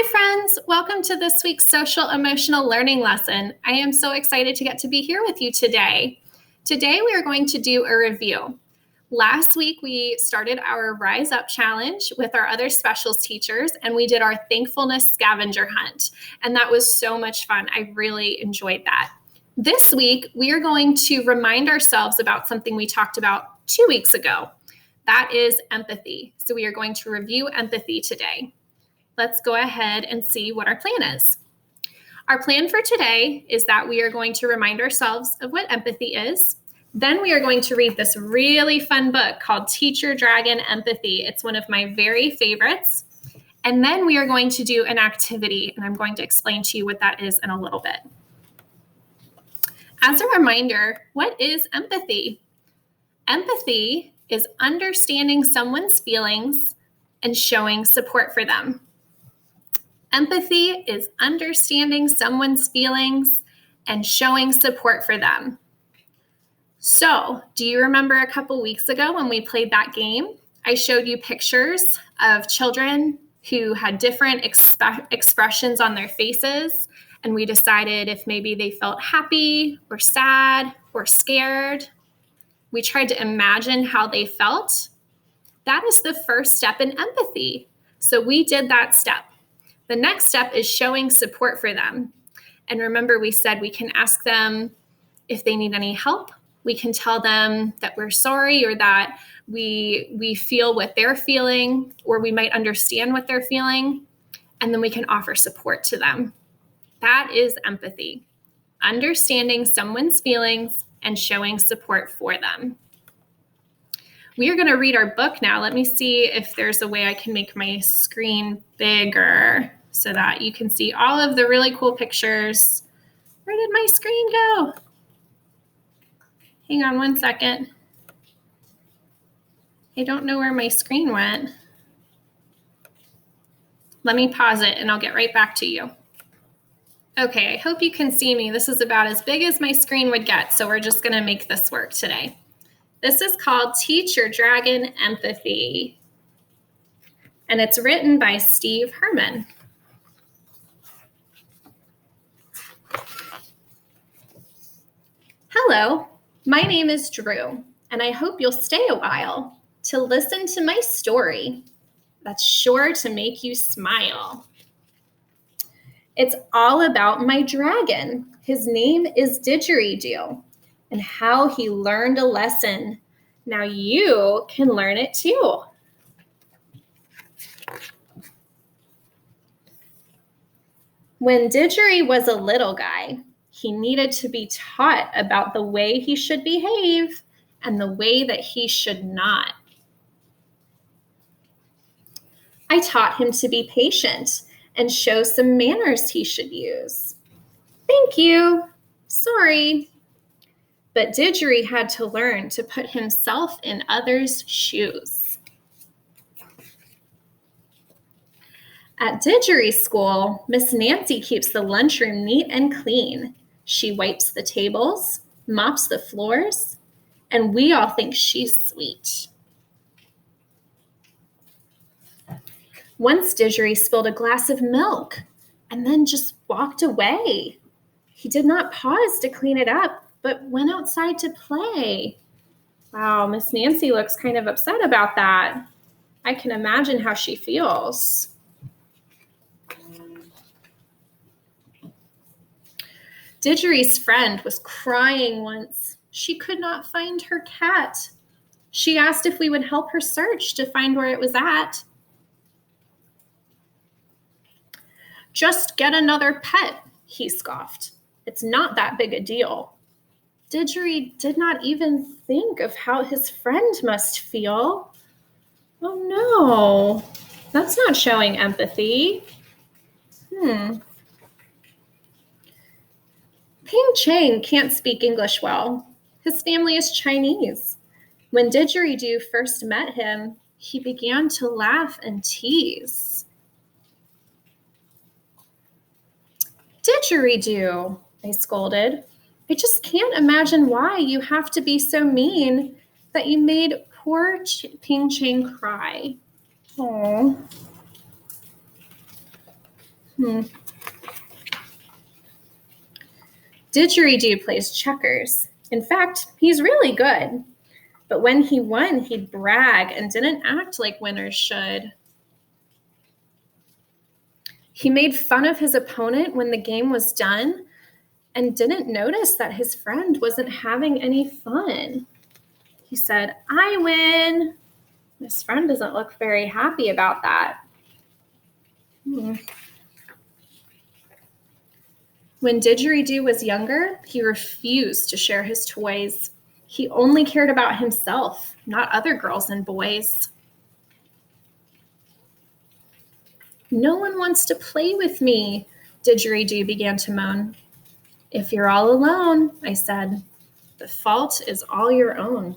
Hi friends, welcome to this week's social emotional learning lesson. I am so excited to get to be here with you today. Today we are going to do a review. Last week we started our Rise Up challenge with our other specials teachers and we did our thankfulness scavenger hunt. And that was so much fun. I really enjoyed that. This week we are going to remind ourselves about something we talked about 2 weeks ago. That is empathy. So we are going to review empathy today. Let's go ahead and see what our plan is. Our plan for today is that we are going to remind ourselves of what empathy is. Then we are going to read this really fun book called Teacher Dragon Empathy. It's one of my very favorites. And then we are going to do an activity, and I'm going to explain to you what that is in a little bit. As a reminder, what is empathy? Empathy is understanding someone's feelings and showing support for them. Empathy is understanding someone's feelings and showing support for them. So, do you remember a couple weeks ago when we played that game? I showed you pictures of children who had different expressions on their faces, and we decided if maybe they felt happy or sad or scared. We tried to imagine how they felt. That is the first step in empathy. So we did that step. The next step is showing support for them. And remember, we said we can ask them if they need any help. We can tell them that we're sorry or that we feel what they're feeling, or we might understand what they're feeling. And then we can offer support to them. That is empathy. Understanding someone's feelings and showing support for them. We are going to read our book now. Let me see if there's a way I can make my screen bigger so that you can see all of the really cool pictures. Where did my screen go? Hang on one second. I don't know where my screen went. Let me pause it and I'll get right back to you. Okay, I hope you can see me. This is about as big as my screen would get, so we're just going to make this work today. This is called Teacher Dragon Empathy, and it's written by Steve Herman. Hello, my name is Drew, and I hope you'll stay a while to listen to my story that's sure to make you smile. It's all about my dragon. His name is Didgeridoo, and how he learned a lesson. Now you can learn it too. When Didgeridoo was a little guy, he needed to be taught about the way he should behave and the way that he should not. I taught him to be patient and show some manners he should use. Thank you. Sorry. But Didgeridoo had to learn to put himself in others' shoes. At Didgeridoo school, Miss Nancy keeps the lunchroom neat and clean. She wipes the tables, mops the floors, and we all think she's sweet. Once Didgeridoo spilled a glass of milk and then just walked away. He did not pause to clean it up, but went outside to play. Wow, Miss Nancy looks kind of upset about that. I can imagine how she feels. Didgeridoo's friend was crying once. She could not find her cat. She asked if we would help her search to find where it was at. Just get another pet, he scoffed. It's not that big a deal. Didgeridoo did not even think of how his friend must feel. Oh no, that's not showing empathy. Ping Chang can't speak English well. His family is Chinese. When Didgeridoo first met him, he began to laugh and tease. Didgeridoo, I scolded. I just can't imagine why you have to be so mean that you made poor Ping Chang cry. Aww. Didgeridoo plays checkers. In fact, he's really good. But when he won, he'd brag and didn't act like winners should. He made fun of his opponent when the game was done and didn't notice that his friend wasn't having any fun. He said, "I win." His friend doesn't look very happy about that. When Didgeridoo was younger, he refused to share his toys. He only cared about himself, not other girls and boys. "No one wants to play with me," Didgeridoo began to moan. "If you're all alone," I said, "the fault is all your own."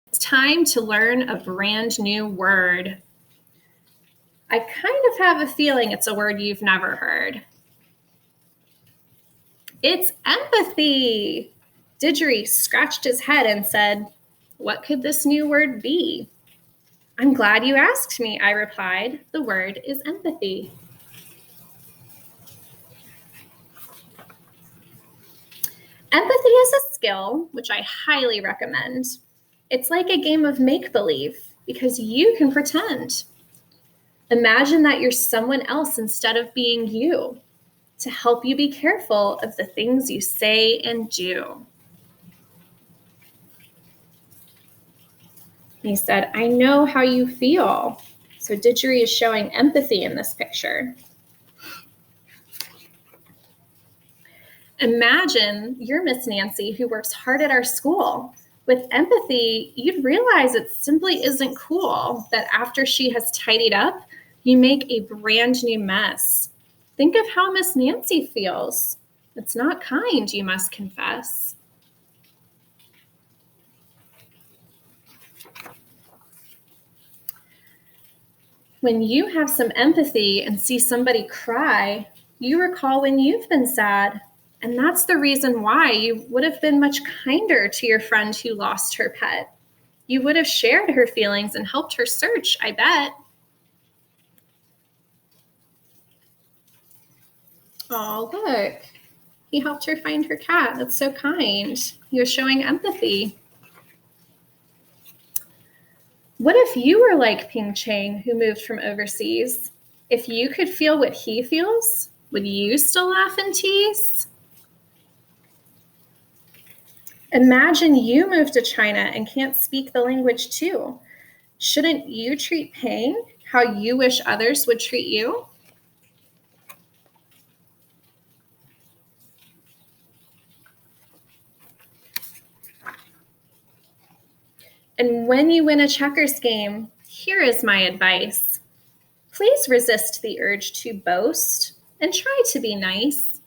It's time to learn a brand new word. I kind of have a feeling it's a word you've never heard. It's empathy. Didgeridoo scratched his head and said, "What could this new word be?" "I'm glad you asked me," I replied. "The word is empathy." Empathy is a skill which I highly recommend. It's like a game of make-believe because you can pretend. Imagine that you're someone else instead of being you to help you be careful of the things you say and do. He said, "I know how you feel." So Didgeridoo is showing empathy in this picture. Imagine you're Miss Nancy who works hard at our school. With empathy, you'd realize it simply isn't cool that after she has tidied up, you make a brand new mess. Think of how Miss Nancy feels. It's not kind, you must confess. When you have some empathy and see somebody cry, you recall when you've been sad. And that's the reason why you would have been much kinder to your friend who lost her pet. You would have shared her feelings and helped her search, I bet. Oh, look. He helped her find her cat. That's so kind. He was showing empathy. What if you were like Ping Chang, who moved from overseas? If you could feel what he feels, would you still laugh and tease? Imagine you moved to China and can't speak the language too. Shouldn't you treat Ping how you wish others would treat you? And when you win a checkers game, here is my advice. Please resist the urge to boast and try to be nice.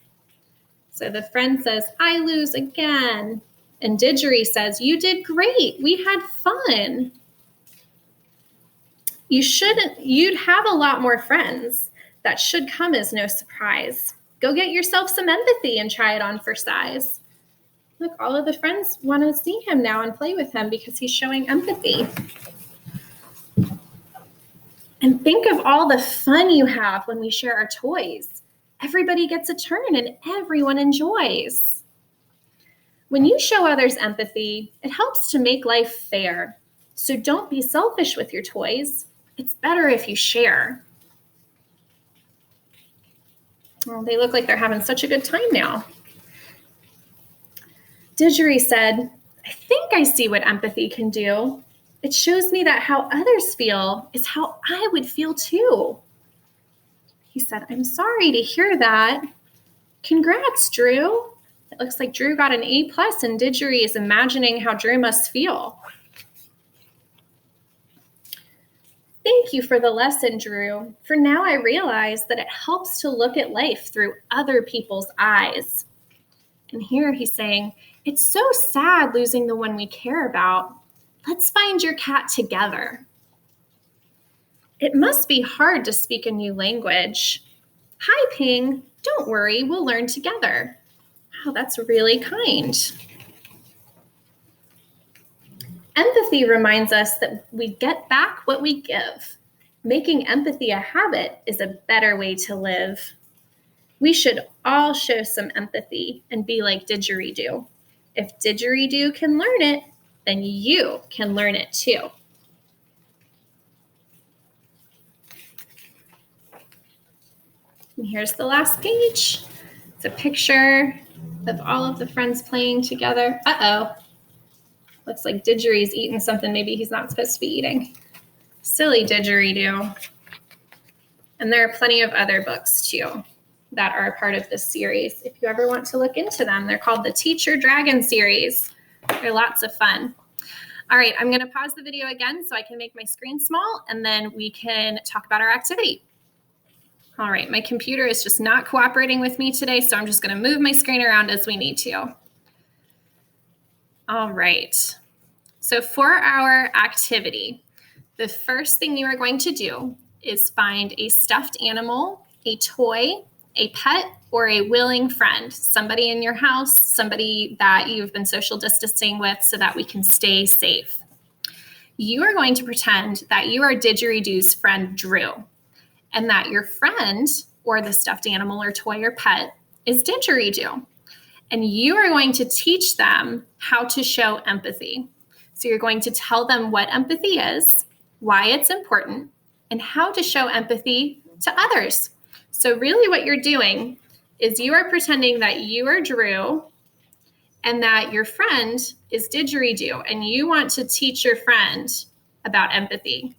So the friend says, "I lose again." And Didgeridoo says, "You did great. We had fun." You'd have a lot more friends. That should come as no surprise. Go get yourself some empathy and try it on for size. Look, all of the friends want to see him now and play with him because he's showing empathy. And think of all the fun you have when we share our toys. Everybody gets a turn and everyone enjoys. When you show others empathy, it helps to make life fair. So don't be selfish with your toys. It's better if you share. Well, they look like they're having such a good time now. Didgeridoo said, "I think I see what empathy can do. It shows me that how others feel is how I would feel too." He said, "I'm sorry to hear that. Congrats, Drew." It looks like Drew got an A+, and Didgeridoo is imagining how Drew must feel. "Thank you for the lesson, Drew. For now I realize that it helps to look at life through other people's eyes." And here he's saying, "It's so sad losing the one we care about. Let's find your cat together." "It must be hard to speak a new language." "Hi, Ping. Don't worry, we'll learn together." Wow, that's really kind. Empathy reminds us that we get back what we give. Making empathy a habit is a better way to live. We should all show some empathy and be like didgeridoo. If didgeridoo can learn it, then you can learn it too. And here's the last page. It's a picture of all of the friends playing together. Uh-oh. Looks like Didgeridoo's eating something maybe he's not supposed to be eating. Silly Didgeridoo. And there are plenty of other books too that are a part of this series. If you ever want to look into them, they're called the Teacher Dragon series. They're lots of fun. All right, I'm going to pause the video again so I can make my screen small, and then we can talk about our activity. All right, my computer is just not cooperating with me today, so I'm just going to move my screen around as we need to. All right, so for our activity, the first thing you are going to do is find a stuffed animal, a toy, a pet, or a willing friend, somebody in your house, somebody that you've been social distancing with so that we can stay safe. You are going to pretend that you are Didgeridoo's friend Drew, and that your friend, or the stuffed animal or toy or pet, is Didgeridoo. And you are going to teach them how to show empathy. So you're going to tell them what empathy is, why it's important, and how to show empathy to others. So really what you're doing is you are pretending that you are Drew and that your friend is Didgeridoo, and you want to teach your friend about empathy.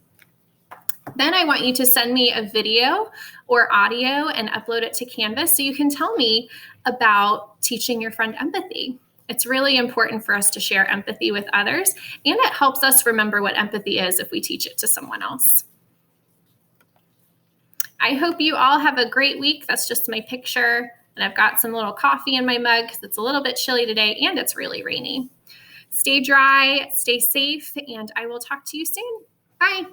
Then I want you to send me a video or audio and upload it to Canvas so you can tell me about teaching your friend empathy. It's really important for us to share empathy with others, and it helps us remember what empathy is if we teach it to someone else. I hope you all have a great week. That's just my picture, and I've got some little coffee in my mug because it's a little bit chilly today and it's really rainy. Stay dry, stay safe, and I will talk to you soon. Bye.